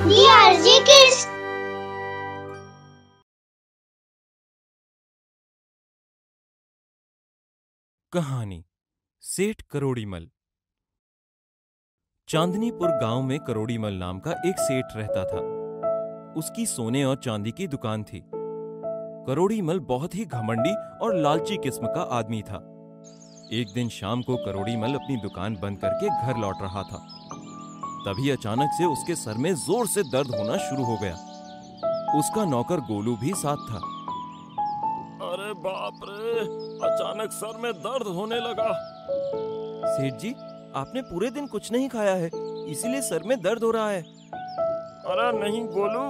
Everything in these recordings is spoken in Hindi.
DRJ Kids। कहानी सेठ करोड़ीमल। चांदनीपुर गांव में करोड़ीमल नाम का एक सेठ रहता था। उसकी सोने और चांदी की दुकान थी। करोड़ीमल बहुत ही घमंडी और लालची किस्म का आदमी था। एक दिन शाम को करोड़ीमल अपनी दुकान बंद करके घर लौट रहा था। तभी अचानक से उसके सर में जोर से दर्द होना शुरू हो गया। उसका नौकर गोलू भी साथ था। अरे बाप रे, अचानक सर में दर्द होने लगा। सेठ जी, आपने पूरे दिन कुछ नहीं खाया है, इसीलिए सर में दर्द हो रहा है। अरे नहीं गोलू,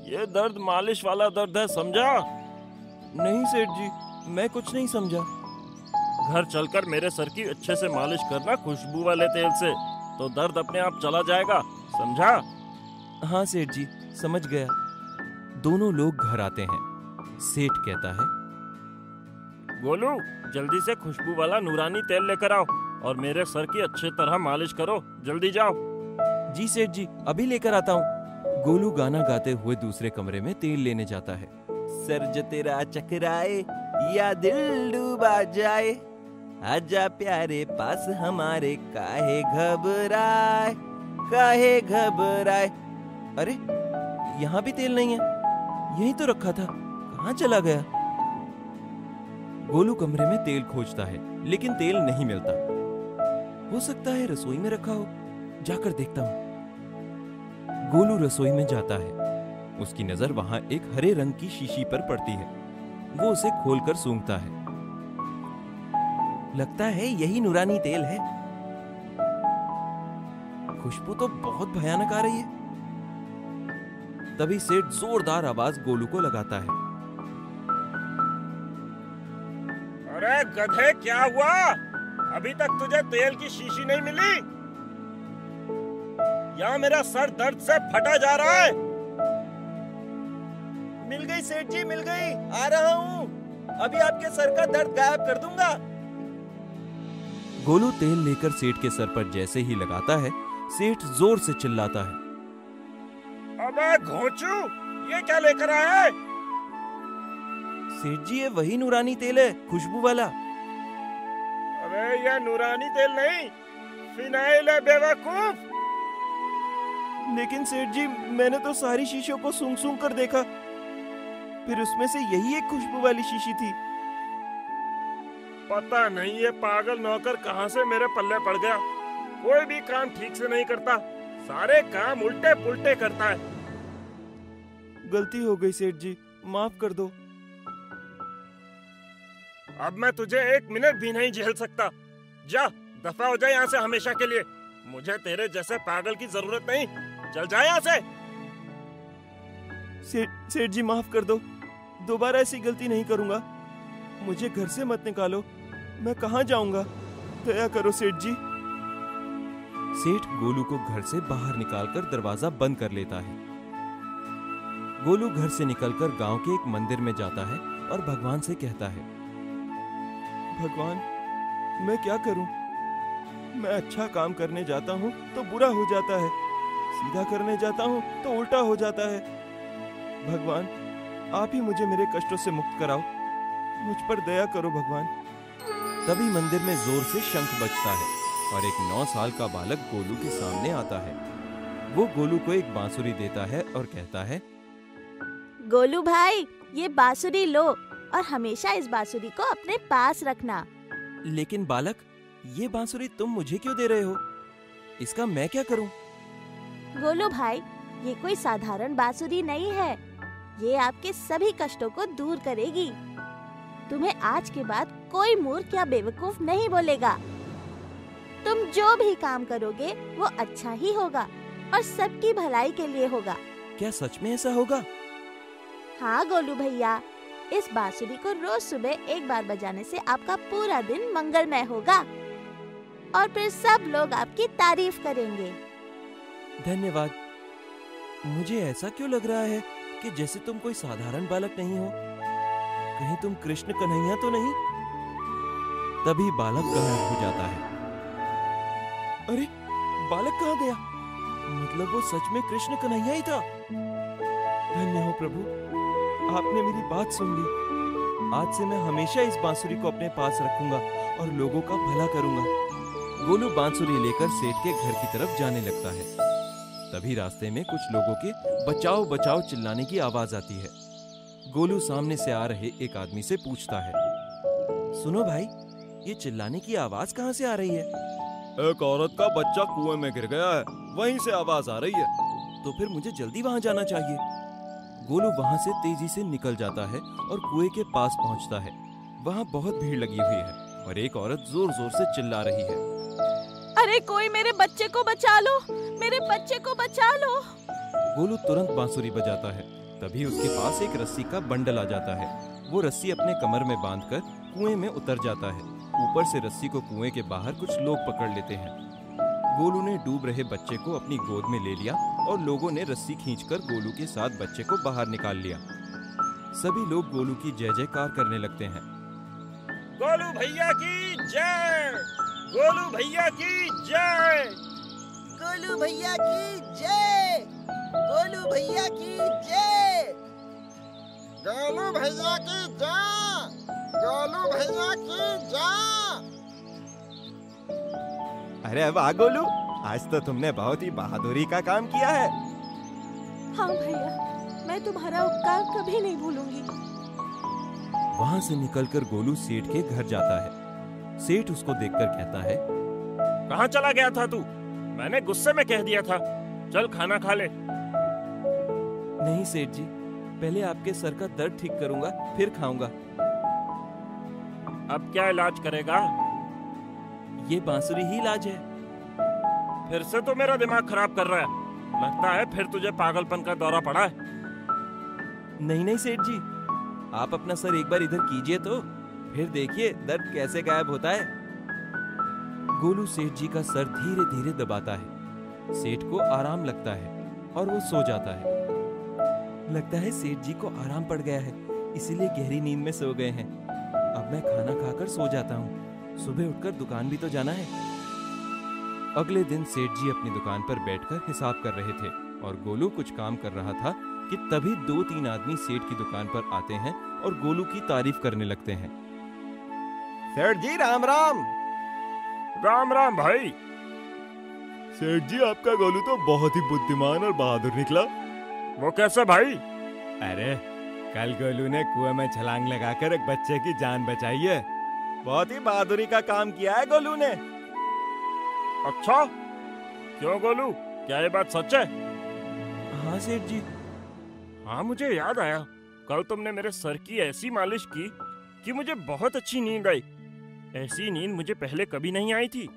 ये दर्द मालिश वाला दर्द है, समझा? नहीं सेठ जी, मैं कुछ नहीं समझा। घर चलकर मेरे सर की अच्छे से मालिश करना खुशबू वाले तेल से, तो दर्द अपने आप चला जाएगा, समझा? हाँ सेठ जी, समझ गया। दोनों लोग घर आते हैं। सेठ कहता है, गोलू जल्दी से खुशबू वाला नूरानी तेल लेकर आओ और मेरे सर की अच्छी तरह मालिश करो, जल्दी जाओ। जी सेठ जी, अभी लेकर आता हूँ। गोलू गाना गाते हुए दूसरे कमरे में तेल लेने जाता है। सर जो तेरा चकराए या दिल डूबा जाए, आजा प्यारे पास हमारे, काहे घबराए काहे घबराए। अरे यहाँ भी तेल नहीं है, यही तो रखा था, कहाँ चला गया? गोलू कमरे में तेल खोजता है, लेकिन तेल नहीं मिलता। हो सकता है रसोई में रखा हो, जाकर देखता हूं। गोलू रसोई में जाता है। उसकी नजर वहां एक हरे रंग की शीशी पर पड़ती है। वो उसे खोलकर सूंघता है। लगता है यही नूरानी तेल है। खुशबू तो बहुत भयानक आ रही है। तभी सेठ जोरदार आवाज गोलू को लगाता है। अरे गधे, क्या हुआ? अभी तक तुझे तेल की शीशी नहीं मिली? यहाँ मेरा सर दर्द से फटा जा रहा है। मिल गई सेठ जी, मिल गई, आ रहा हूँ। अभी आपके सर का दर्द गायब कर दूंगा। गोलू तेल लेकर सेठ के सर पर जैसे ही लगाता है, सेठ जोर से चिल्लाता है, अबे घोंचू, ये क्या लेकर आया है? सेठ जी, ये वही नूरानी तेल है, खुशबू वाला। अबे ये नूरानी तेल नहीं, फिनाइल है बेवकूफ। लेकिन सेठ जी, मैंने तो सारी शीशियों को सूंघ सूंघ कर देखा, फिर उसमें से यही एक खुशबू वाली शीशी थी। पता नहीं ये पागल नौकर कहाँ से मेरे पल्ले पड़ गया। कोई भी काम ठीक से नहीं करता, सारे काम उल्टे पुल्टे करता है। गलती हो गई सेठ जी, माफ कर दो। अब मैं तुझे एक मिनट भी नहीं झेल सकता। जा, दफा हो जाए यहाँ से हमेशा के लिए। मुझे तेरे जैसे पागल की जरूरत नहीं, चल जा यहाँ से। सेठ जी, माफ कर दो, दोबारा ऐसी गलती नहीं करूंगा। मुझे घर से मत निकालो, मैं कहाँ जाऊंगा? दया करो सेठ जी। सेठ गोलू को घर से बाहर निकालकर दरवाजा बंद कर लेता है। गोलू घर से निकलकर गांव के एक मंदिर में जाता है और भगवान से कहता है, भगवान, मैं क्या करूं? मैं अच्छा काम करने जाता हूं तो बुरा हो जाता है, सीधा करने जाता हूं तो उल्टा हो जाता है। भगवान, आप ही मुझे मेरे कष्टों से मुक्त कराओ, मुझ पर दया करो भगवान। तभी मंदिर में जोर से शंख बजता है और एक 9 साल का बालक गोलू के सामने आता है। वो गोलू को एक बांसुरी देता है और कहता है, गोलू भाई, ये बांसुरी लो और हमेशा इस बांसुरी को अपने पास रखना। लेकिन बालक, ये बांसुरी तुम मुझे क्यों दे रहे हो? इसका मैं क्या करूं? गोलू भाई, ये कोई साधारण बांसुरी नहीं है, ये आपके सभी कष्टों को दूर करेगी। तुम्हें आज के बाद कोई मूर्ख या बेवकूफ नहीं बोलेगा। तुम जो भी काम करोगे वो अच्छा ही होगा और सबकी भलाई के लिए होगा। क्या सच में ऐसा होगा? हाँ गोलू भैया, इस बांसुरी को रोज सुबह एक बार बजाने से आपका पूरा दिन मंगलमय होगा और फिर सब लोग आपकी तारीफ करेंगे। धन्यवाद। मुझे ऐसा क्यों लग रहा है कि जैसे तुम कोई साधारण बालक नहीं हो? कहीं तुम कृष्ण कन्हैया तो नहीं? तभी बालक गायब हो जाता है। अरे, बालक कहाँ गया? मतलब वो सच में कृष्ण कन्हैया ही था। धन्य हो प्रभु, आपने मेरी बात सुन ली। आज से मैं हमेशा इस बांसुरी को अपने पास रखूंगा और लोगों का भला करूंगा। गोलू बांसुरी लेकर सेठ के घर की तरफ जाने लगता है। तभी रास्ते में कुछ लोगों के बचाओ बचाओ चिल्लाने की आवाज आती है। गोलू सामने से आ रहे एक आदमी से पूछता है, सुनो भाई, ये चिल्लाने की आवाज कहाँ से आ रही है? एक औरत का बच्चा कुएं में गिर गया है, वहीं से आवाज आ रही है। तो फिर मुझे जल्दी वहां जाना चाहिए। गोलू वहां से तेजी से निकल जाता है और कुएं के पास पहुंचता है। वहां बहुत भीड़ लगी हुई है और एक औरत जोर जोर से चिल्ला रही है, अरे कोई मेरे बच्चे को बचा लो, मेरे बच्चे को बचा लो। गोलू तुरंत बांसुरी बजाता है। तभी उसके पास एक रस्सी का बंडल आ जाता है। वो रस्सी अपने कमर में बांधकर कुएं में उतर जाता है। ऊपर से रस्सी को कुएं के बाहर कुछ लोग पकड़ लेते हैं। गोलू ने डूब रहे बच्चे को अपनी गोद में ले लिया और लोगों ने रस्सी खींचकर गोलू के साथ बच्चे को बाहर निकाल लिया। सभी लोग गोलू की जय जयकार करने लगते हैं। गोलू भैया की जय, गोलू भैया की जय, गोलू भैया की जय, गोलू भैया की जय, गोलू भैया की जय, गोलू भैया की जय। अरे वाह गोलू, आज तो तुमने बहुत ही बहादुरी का काम किया है। हाँ भैया, मैं तुम्हारा उपकार कभी नहीं भूलूंगी। वहां से निकलकर गोलू सेठ के घर जाता है। सेठ उसको देखकर कहता है, कहाँ चला गया था तू? मैंने गुस्से में कह दिया था, चल खाना खा ले। नहीं सेठ जी, पहले आपके सर का दर्द ठीक करूंगा, फिर खाऊंगा। अब क्या इलाज करेगा? ये बांसुरी ही इलाज है। फिर से तो मेरा दिमाग खराब कर रहा है। लगता है फिर तुझे पागलपन का दौरा पड़ा है। नहीं नहीं सेठ जी, आप अपना सर एक बार इधर कीजिए तो फिर देखिए दर्द कैसे गायब होता है। गोलू सेठ जी का सर धीरे धीरे दबाता है। सेठ को आराम लगता है और वो सो जाता है। लगता है सेठ जी को आराम पड़ गया है, इसीलिए गहरी नींद में सो गए हैं। अब मैं खाना खाकर सो जाता हूँ, सुबह उठकर दुकान भी तो जाना है। अगले दिन सेठ जी अपनी दुकान पर बैठकर हिसाब कर रहे थे और गोलू कुछ काम कर रहा था कि तभी 2-3 आदमी सेठ की दुकान पर आते हैं और गोलू की तारीफ करने लगते हैं। सेठ जी राम राम। राम राम भाई। सेठ जी, आपका गोलू तो बहुत ही बुद्धिमान और बहादुर निकला। वो कैसे भाई? अरे कल गोलू ने कुएं में छलांग लगाकर एक बच्चे की जान बचाई है। बहुत ही बहादुरी का काम किया है गोलू ने। अच्छा, क्यों गोलू, क्या ये बात सच है? हाँ सेठ जी। हाँ, मुझे याद आया, कल तुमने मेरे सर की ऐसी मालिश की कि मुझे बहुत अच्छी नींद आई। ऐसी नींद मुझे पहले कभी नहीं आई थी।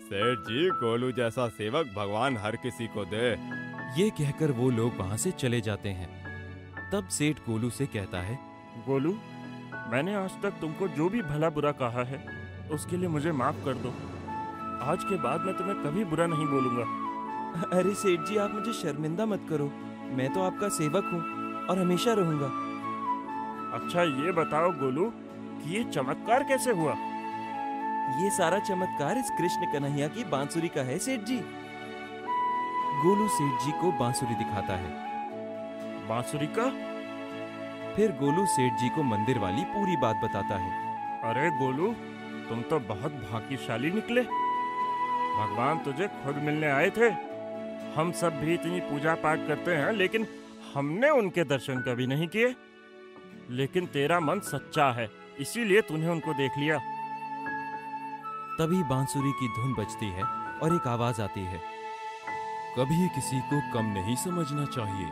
सेठ जी, गोलू जैसा सेवक भगवान हर किसी को दे। ये कहकर वो लोग वहां से चले जाते हैं। तब सेठ गोलू से कहता है, गोलू, मैंने आज तक तुमको जो भी भला बुरा कहा है उसके लिए मुझे माफ कर दो। आज के बाद मैं तुम्हें कभी बुरा नहीं बोलूंगा। अरे सेठ जी, आप मुझे शर्मिंदा मत करो, मैं तो आपका सेवक हूँ और हमेशा रहूंगा। अच्छा ये बताओ गोलू कि ये चमत्कार कैसे हुआ? ये सारा चमत्कार इस कृष्ण कन्हैया की बांसुरी का है सेठ जी। गोलू सेठ जी को बांसुरी दिखाता है। बांसुरी का? फिर गोलू सेठ जी को मंदिर वाली पूरी बात बताता है। अरे गोलू, तुम तो बहुत भाग्यशाली निकले। भगवान तुझे खुद मिलने आए थे। हम सब भी इतनी पूजा पाठ करते हैं लेकिन हमने उनके दर्शन कभी नहीं किए। लेकिन तेरा मन सच्चा है, इसीलिए तूने उनको देख लिया। तभी बांसुरी की धुन बजती है और एक आवाज आती है, कभी किसी को कम नहीं समझना चाहिए।